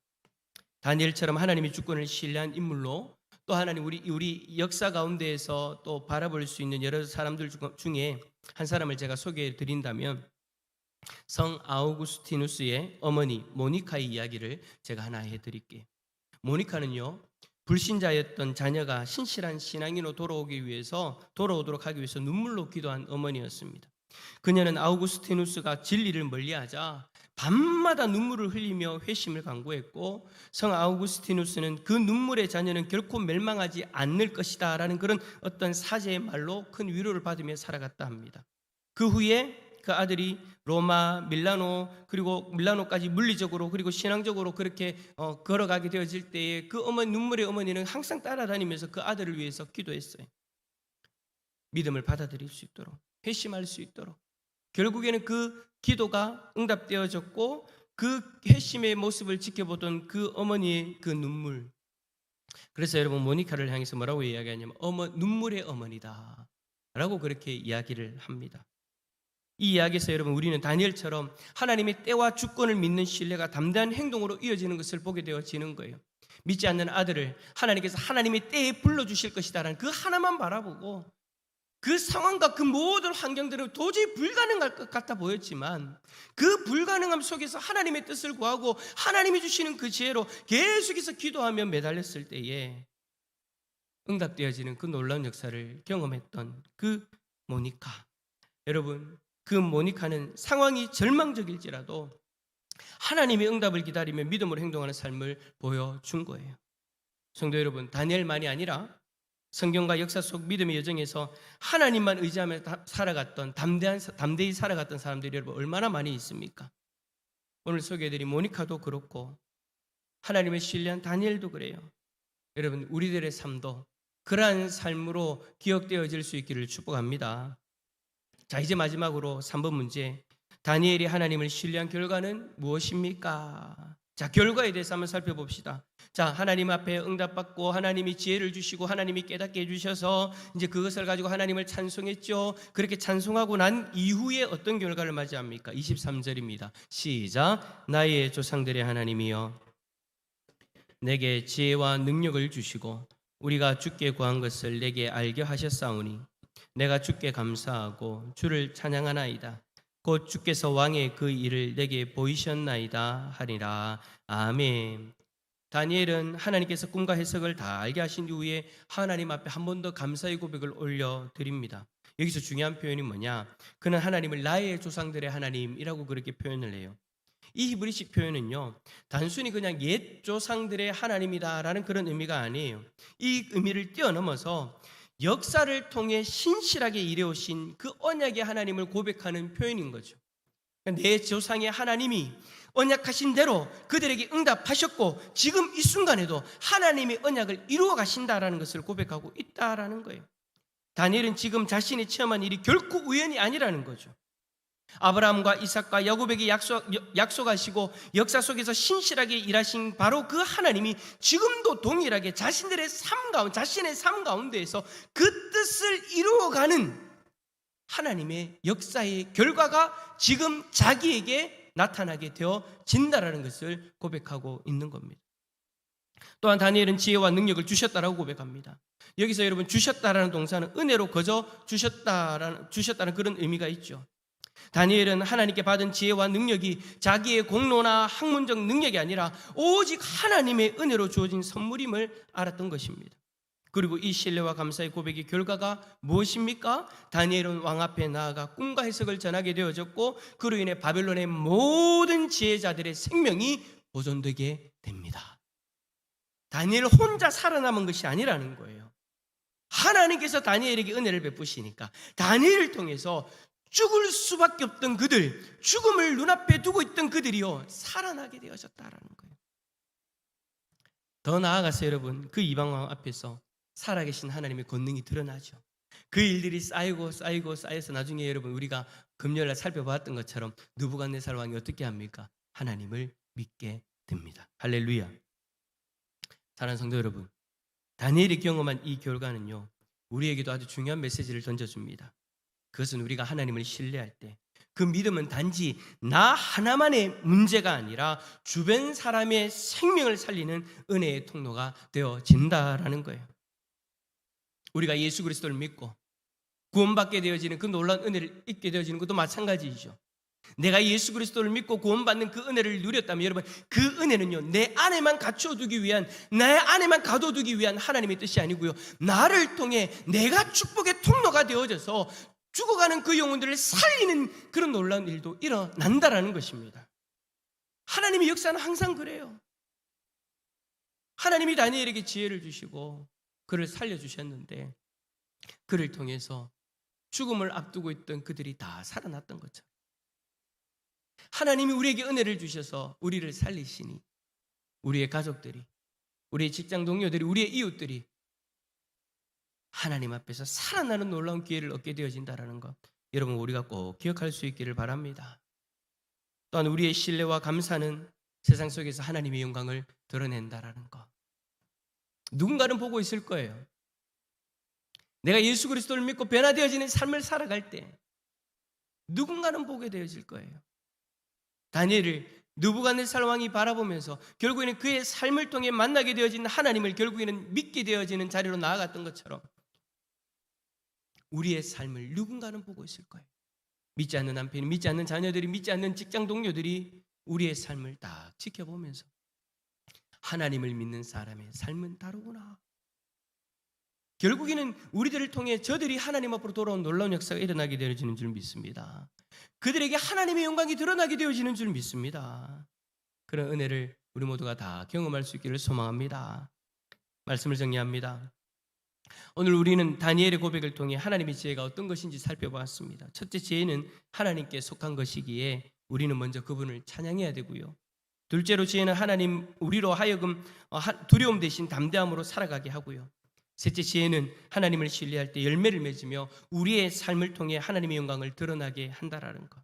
다니엘처럼 하나님의 주권을 신뢰한 인물로, 또 하나님 우리 역사 가운데에서 또 바라볼 수 있는 여러 사람들 중에 한 사람을 제가 소개해 드린다면, 성 아우구스티누스의 어머니 모니카의 이야기를 제가 하나 해드릴게요. 모니카는요, 불신자였던 자녀가 신실한 신앙인으로 돌아오도록 하기 위해서 눈물로 기도한 어머니였습니다. 그녀는 아우구스티누스가 진리를 멀리하자 밤마다 눈물을 흘리며 회심을 강구했고, 성 아우구스티누스는 그 눈물의 자녀는 결코 멸망하지 않을 것이다 라는 그런 어떤 사제의 말로 큰 위로를 받으며 살아갔다 합니다. 그 후에 그 아들이 로마, 밀라노, 그리고 밀라노까지 물리적으로 그리고 신앙적으로 그렇게 걸어가게 되어질 때에 그 눈물의 어머니는 항상 따라다니면서 그 아들을 위해서 기도했어요. 믿음을 받아들일 수 있도록, 회심할 수 있도록. 결국에는 그 기도가 응답되어졌고, 그 회심의 모습을 지켜보던 그 어머니의 그 눈물. 그래서 여러분, 모니카를 향해서 뭐라고 이야기하냐면 눈물의 어머니다 라고 그렇게 이야기를 합니다. 이 이야기에서 여러분 우리는 다니엘처럼 하나님의 때와 주권을 믿는 신뢰가 담대한 행동으로 이어지는 것을 보게 되어지는 거예요. 믿지 않는 아들을 하나님께서 하나님의 때에 불러주실 것이다라는 그 하나만 바라보고 그 상황과 그 모든 환경들은 도저히 불가능할 것 같아 보였지만 그 불가능함 속에서 하나님의 뜻을 구하고 하나님이 주시는 그 지혜로 계속해서 기도하며 매달렸을 때에 응답되어지는 그 놀라운 역사를 경험했던 그 모니카. 여러분, 그 모니카는 상황이 절망적일지라도 하나님의 응답을 기다리며 믿음으로 행동하는 삶을 보여준 거예요. 성도 여러분, 다니엘만이 아니라 성경과 역사 속 믿음의 여정에서 하나님만 의지하며 살아갔던 담대히 살아갔던 사람들이 여러분 얼마나 많이 있습니까? 오늘 소개해드린 모니카도 그렇고 하나님의 신뢰한 다니엘도 그래요. 여러분 우리들의 삶도 그러한 삶으로 기억되어질 수 있기를 축복합니다. 자, 이제 마지막으로 3번 문제, 다니엘이 하나님을 신뢰한 결과는 무엇입니까? 자, 결과에 대해서 한번 살펴봅시다. 자, 하나님 앞에 응답받고 하나님이 지혜를 주시고 하나님이 깨닫게 해주셔서 이제 그것을 가지고 하나님을 찬송했죠. 그렇게 찬송하고 난 이후에 어떤 결과를 맞이합니까? 23절입니다. 시작. 나의 조상들의 하나님이여 내게 지혜와 능력을 주시고 우리가 주께 구한 것을 내게 알게 하셨사오니 내가 주께 감사하고 주를 찬양하나이다. 곧 주께서 왕의 그 일을 내게 보이셨나이다 하리라. 아멘. 다니엘은 하나님께서 꿈과 해석을 다 알게 하신 이후에 하나님 앞에 한 번 더 감사의 고백을 올려드립니다. 여기서 중요한 표현이 뭐냐? 그는 하나님을 나의 조상들의 하나님이라고 그렇게 표현을 해요. 이 히브리식 표현은요, 단순히 그냥 옛 조상들의 하나님이다라는 그런 의미가 아니에요. 이 의미를 뛰어넘어서 역사를 통해 신실하게 일해오신 그 언약의 하나님을 고백하는 표현인 거죠. 내 조상의 하나님이 언약하신 대로 그들에게 응답하셨고 지금 이 순간에도 하나님의 언약을 이루어 가신다라는 것을 고백하고 있다라는 거예요. 다니엘은 지금 자신이 체험한 일이 결코 우연이 아니라는 거죠. 아브라함과 이삭과 야곱에게 약속하시고 역사 속에서 신실하게 일하신 바로 그 하나님이 지금도 동일하게 자신의 삶 가운데에서 그 뜻을 이루어가는 하나님의 역사의 결과가 지금 자기에게 나타나게 되어진다라는 것을 고백하고 있는 겁니다. 또한 다니엘은 지혜와 능력을 주셨다라고 고백합니다. 여기서 여러분 주셨다라는 동사는 은혜로 거저 주셨다는 그런 의미가 있죠. 다니엘은 하나님께 받은 지혜와 능력이 자기의 공로나 학문적 능력이 아니라 오직 하나님의 은혜로 주어진 선물임을 알았던 것입니다. 그리고 이 신뢰와 감사의 고백의 결과가 무엇입니까? 다니엘은 왕 앞에 나아가 꿈과 해석을 전하게 되어졌고 그로 인해 바벨론의 모든 지혜자들의 생명이 보존되게 됩니다. 다니엘 혼자 살아남은 것이 아니라는 거예요. 하나님께서 다니엘에게 은혜를 베푸시니까 다니엘을 통해서 죽을 수밖에 없던 그들, 죽음을 눈앞에 두고 있던 그들이요 살아나게 되어졌다라는 거예요. 더 나아가서 여러분 그 이방왕 앞에서 살아계신 하나님의 권능이 드러나죠. 그 일들이 쌓여서 나중에 여러분 우리가 금요일날 살펴봤던 것처럼 느부갓네살 왕이 어떻게 합니까? 하나님을 믿게 됩니다. 할렐루야. 사랑하는 성도 여러분, 다니엘이 경험한 이 결과는요 우리에게도 아주 중요한 메시지를 던져줍니다. 그것은 우리가 하나님을 신뢰할 때 그 믿음은 단지 나 하나만의 문제가 아니라 주변 사람의 생명을 살리는 은혜의 통로가 되어진다라는 거예요. 우리가 예수 그리스도를 믿고 구원받게 되어지는 그 놀라운 은혜를 잊게 되어지는 것도 마찬가지이죠. 내가 예수 그리스도를 믿고 구원받는 그 은혜를 누렸다면 여러분 그 은혜는요 내 안에만 갖춰두기 위한 내 안에만 가둬두기 위한 하나님의 뜻이 아니고요 나를 통해 내가 축복의 통로가 되어져서 죽어가는 그 영혼들을 살리는 그런 놀라운 일도 일어난다라는 것입니다. 하나님의 역사는 항상 그래요. 하나님이 다니엘에게 지혜를 주시고 그를 살려주셨는데 그를 통해서 죽음을 앞두고 있던 그들이 다 살아났던 것처럼 하나님이 우리에게 은혜를 주셔서 우리를 살리시니 우리의 가족들이, 우리의 직장 동료들이, 우리의 이웃들이 하나님 앞에서 살아나는 놀라운 기회를 얻게 되어진다는 것 여러분 우리가 꼭 기억할 수 있기를 바랍니다. 또한 우리의 신뢰와 감사는 세상 속에서 하나님의 영광을 드러낸다라는 것 누군가는 보고 있을 거예요. 내가 예수 그리스도를 믿고 변화되어지는 삶을 살아갈 때 누군가는 보게 되어질 거예요. 다니엘을 느부갓네살 왕이 바라보면서 결국에는 그의 삶을 통해 만나게 되어진 하나님을 결국에는 믿게 되어지는 자리로 나아갔던 것처럼 우리의 삶을 누군가는 보고 있을 거예요. 믿지 않는 남편이, 믿지 않는 자녀들이, 믿지 않는 직장 동료들이 우리의 삶을 딱 지켜보면서 하나님을 믿는 사람의 삶은 다르구나. 결국에는 우리들을 통해 저들이 하나님 앞으로 돌아온 놀라운 역사가 일어나게 되어지는 줄 믿습니다. 그들에게 하나님의 영광이 드러나게 되어지는 줄 믿습니다. 그런 은혜를 우리 모두가 다 경험할 수 있기를 소망합니다. 말씀을 정리합니다. 오늘 우리는 다니엘의 고백을 통해 하나님의 지혜가 어떤 것인지 살펴보았습니다. 첫째, 지혜는 하나님께 속한 것이기에 우리는 먼저 그분을 찬양해야 되고요. 둘째로, 지혜는 하나님 우리로 하여금 두려움 대신 담대함으로 살아가게 하고요. 셋째, 지혜는 하나님을 신뢰할 때 열매를 맺으며 우리의 삶을 통해 하나님의 영광을 드러나게 한다라는 것.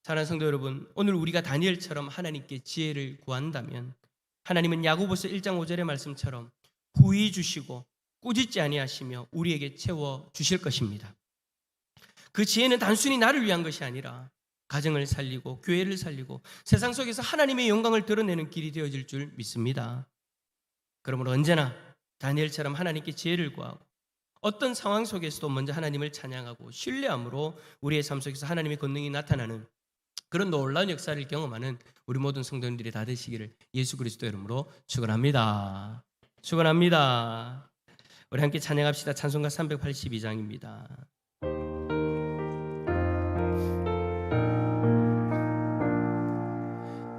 사랑하는 성도 여러분, 오늘 우리가 다니엘처럼 하나님께 지혜를 구한다면 하나님은 야고보서 1장 5절의 말씀처럼 후히 주시고 꾸짖지 아니하시며 우리에게 채워 주실 것입니다. 그 지혜는 단순히 나를 위한 것이 아니라 가정을 살리고 교회를 살리고 세상 속에서 하나님의 영광을 드러내는 길이 되어질 줄 믿습니다. 그러므로 언제나 다니엘처럼 하나님께 지혜를 구하고 어떤 상황 속에서도 먼저 하나님을 찬양하고 신뢰함으로 우리의 삶 속에서 하나님의 권능이 나타나는 그런 놀라운 역사를 경험하는 우리 모든 성도님들이 다 되시기를 예수 그리스도 이름으로 축원합니다. 축원합니다. 우리 함께 찬양합시다. 찬송가 382장입니다.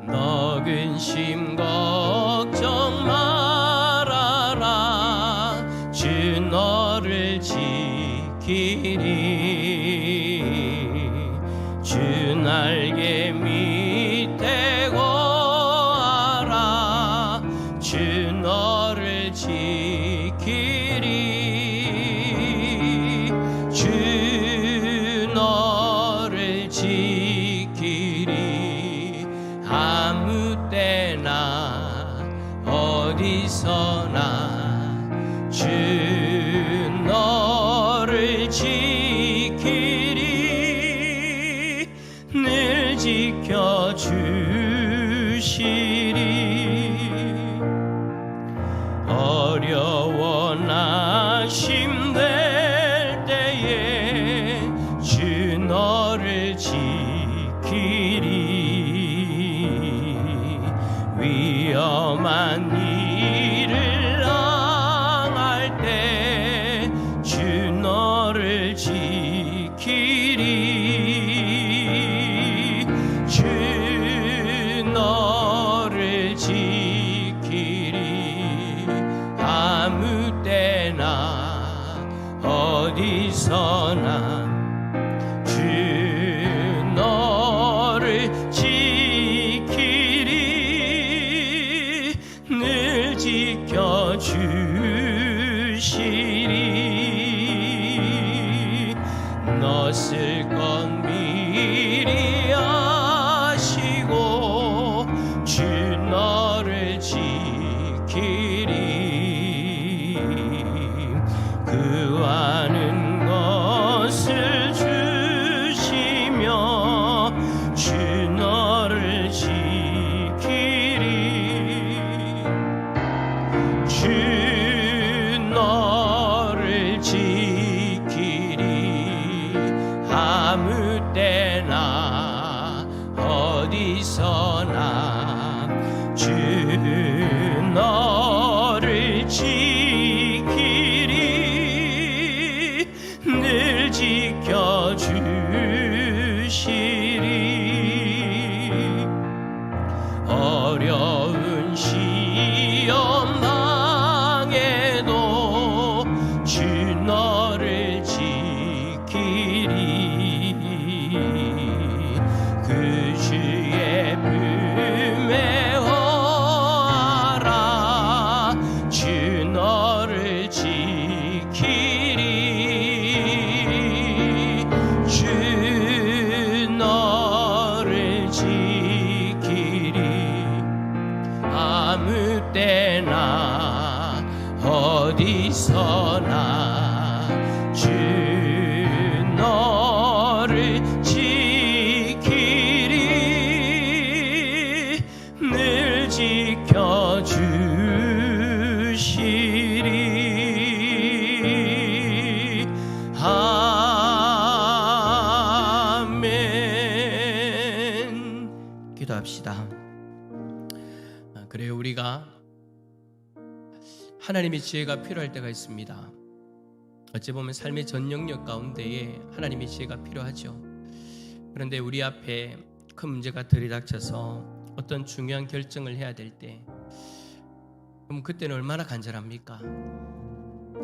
너 근심 걱정 말아라. 주 너를 지키리. 주 날개 밑에 거하라. 주 너를 지키리. 주 너를 지키리. 아무 때나 어디서나 주 너를 지키리. 늘 지켜주시리. 어려워 낙심될 때에 주 너를 지키리. 위험한 일을 당할 때 주 너를 지키리. 주 너를 지키리. 아무 때나 어디서나 주 너를 지키리. 늘 지켜주시리. 너 쓸 건 미리 아시고 주 너를 지키리. 구하는 것을 주시며 주 너를 지키리. 주 너를 지키리. 아무 때나 어디서나 주 너를 지키리. 늘 지켜주시리. 어려운 시험 당해도 주 너를 지키리. 그 주의 품에 거하라. 주 너를 지키리. 주 너를 지키리. 아무 지켜주시리. 아멘. 기도합시다. 그래요, 우리가 하나님의 지혜가 필요할 때가 있습니다. 어찌 보면 삶의 전 영역 가운데에 하나님의 지혜가 필요하죠. 그런데 우리 앞에 큰 문제가 들이닥쳐서 어떤 중요한 결정을 해야 될 때, 그럼 그때는 얼마나 간절합니까?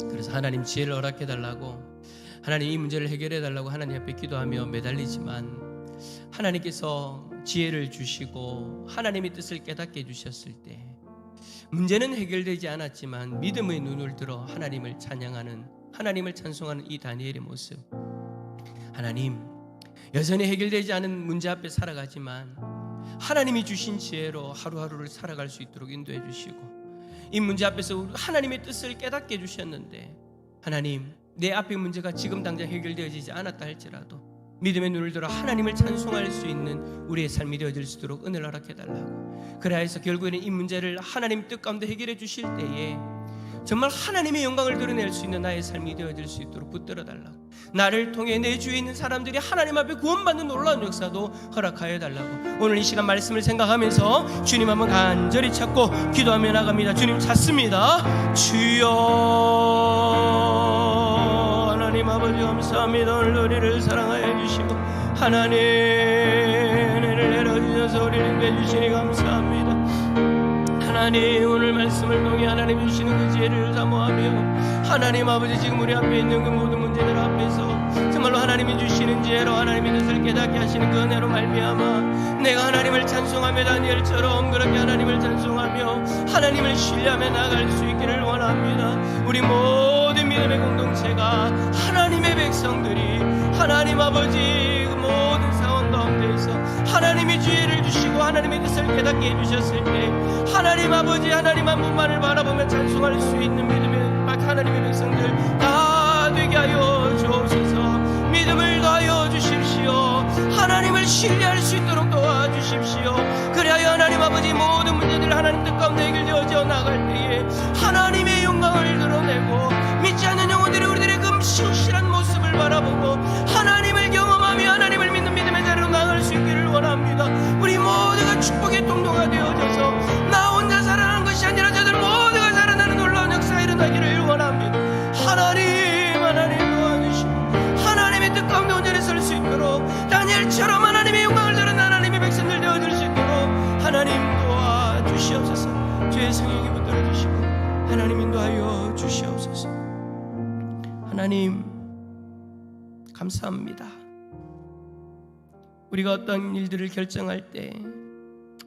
그래서 하나님 지혜를 허락해 달라고, 하나님 이 문제를 해결해 달라고 하나님 앞에 기도하며 매달리지만, 하나님께서 지혜를 주시고 하나님의 뜻을 깨닫게 해주셨을 때 문제는 해결되지 않았지만 믿음의 눈을 들어 하나님을 찬양하는, 하나님을 찬송하는 이 다니엘의 모습. 하나님, 여전히 해결되지 않은 문제 앞에 살아가지만 하나님이 주신 지혜로 하루하루를 살아갈 수 있도록 인도해 주시고, 이 문제 앞에서 하나님의 뜻을 깨닫게 해주셨는데, 하나님, 내 앞의 문제가 지금 당장 해결되어지지 않았다 할지라도 믿음의 눈을 들어 하나님을 찬송할 수 있는 우리의 삶이 되어질 수 있도록 은혜를 허락해달라고. 그래야 해서 결국에는 이 문제를 하나님 뜻 가운데 해결해 주실 때에 정말 하나님의 영광을 드러낼 수 있는 나의 삶이 되어질 수 있도록 붙들어달라고. 나를 통해 내 주위에 있는 사람들이 하나님 앞에 구원받는 놀라운 역사도 허락하여 달라고. 오늘 이 시간 말씀을 생각하면서 주님 한번 간절히 찾고 기도하며 나갑니다. 주님 찾습니다. 주여, 하나님 아버지 감사합니다. 오늘 우리를 사랑하여 주시고 하나님 은혜를 내려주셔서 우리를 내주시니 감사합니다. 하나님, 오늘 말씀을 통해 하나님 주시는 그 지혜를 사모하며, 하나님 아버지 지금 우리 앞에 있는 그 모든 문제들 앞에서 정말로 하나님이 주시는 지혜로 하나님의 뜻을 깨닫게 하시는 그 은혜로 말미암아 내가 하나님을 찬송하며 다니엘처럼 그렇게 하나님을 찬송하며 하나님을 신뢰하며 나아갈 수 있기를 원합니다. 우리 모든 믿음의 공동체가, 하나님의 백성들이 하나님 아버지 그 모든 상황 가운데에서 하나님이 지혜를 주시고 하나님의 뜻을 깨닫게 해주셨을 때 하나님 아버지, 하나님 한 분만을 바라보며 찬송할 수 있는 믿음의 하나님의 백성들 다 되게 하여 주옵소서. 믿음을 더하여 주십시오. 하나님을 신뢰할 수 있도록 도와주십시오. 그리하여 하나님 아버지 모든 문제들 하나님 뜻 가운데 해결되어져 나갈 때에 하나님의 영광을 드러내고 믿지 않는 영혼들이 우리들의 그 신실한 모습을 바라보고 하나님을 경험하며 하나님을 믿는 믿음의 자리로 나갈 수 있기를 원합니다. 우리 모두가 축복의 통로가 되어져서 나 혼자 살아나는 것이 아니라 저들 모두가 살아나는 놀라운 역사가 일어나기를 원합니다. 하나님 도와주시고 하나님의 뜻 가운데 온전히 설 수 있도록 다니엘처럼 하나님의 영광을 드러내는 하나님의 백성들 되어줄 수 있도록 하나님 도와주시옵소서. 죄의 성령이 붙들어 주시고 하나님 인도하여 주시옵소서. 하나님 감사합니다. 우리가 어떤 일들을 결정할 때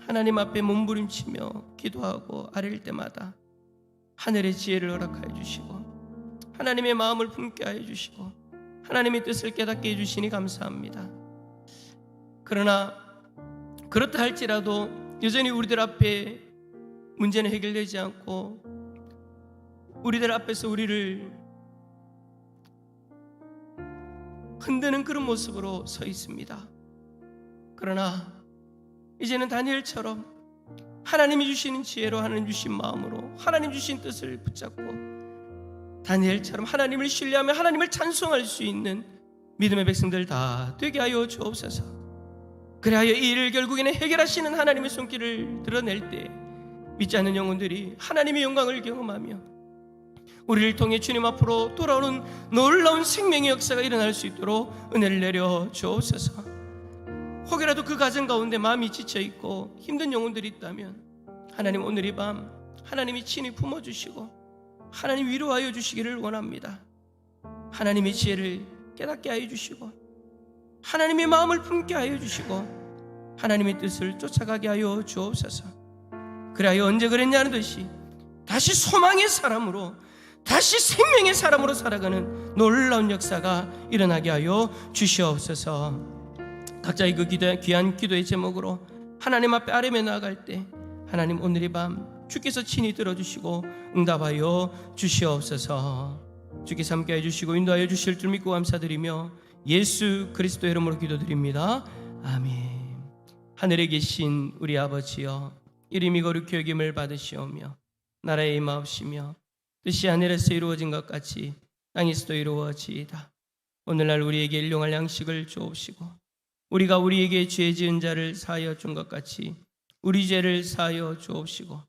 하나님 앞에 몸부림치며 기도하고 아뢰일 때마다 하늘의 지혜를 허락하여 주시고 하나님의 마음을 품게 하여 주시고 하나님의 뜻을 깨닫게 해주시니 감사합니다. 그러나 그렇다 할지라도 여전히 우리들 앞에 문제는 해결되지 않고 우리들 앞에서 우리를 흔드는 그런 모습으로 서 있습니다. 그러나 이제는 다니엘처럼 하나님이 주시는 지혜로 하나님 주신 마음으로 하나님 주신 뜻을 붙잡고 다니엘처럼 하나님을 신뢰하며 하나님을 찬송할 수 있는 믿음의 백성들 다 되게 하여 주옵소서. 그리하여 이 일을 결국에는 해결하시는 하나님의 손길을 드러낼 때 믿지 않는 영혼들이 하나님의 영광을 경험하며 우리를 통해 주님 앞으로 돌아오는 놀라운 생명의 역사가 일어날 수 있도록 은혜를 내려 주옵소서. 혹여라도 그 가정 가운데 마음이 지쳐있고 힘든 영혼들이 있다면 하나님 오늘 이 밤 하나님이 친히 품어주시고 하나님 위로하여 주시기를 원합니다. 하나님의 지혜를 깨닫게 하여 주시고 하나님의 마음을 품게 하여 주시고 하나님의 뜻을 쫓아가게 하여 주옵소서. 그리하여 언제 그랬냐는 듯이 다시 소망의 사람으로 다시 생명의 사람으로 살아가는 놀라운 역사가 일어나게 하여 주시옵소서. 각자의 그 귀한 기도의 제목으로 하나님 앞에 아뢰며 나아갈 때 하나님 오늘 이 밤 주께서 친히 들어주시고 응답하여 주시옵소서. 주께서 함께해 주시고 인도하여 주실 줄 믿고 감사드리며 예수 그리스도의 이름으로 기도드립니다. 아멘. 하늘에 계신 우리 아버지여, 이름이 거룩히 여김을 받으시오며 나라의 임하옵시며 뜻이 하늘에서 이루어진 것 같이 땅에서도 이루어지이다. 오늘날 우리에게 일용할 양식을 주옵시고 우리가 우리에게 죄 지은 자를 사하여 준 것 같이 우리 죄를 사하여 주옵시고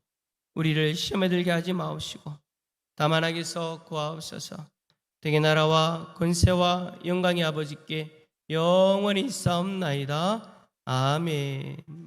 우리를 시험에 들게 하지 마옵시고 다만 악에서 구하옵소서. 대개 나라와 권세와 영광의 아버지께 영원히 있사옵나이다. 아멘.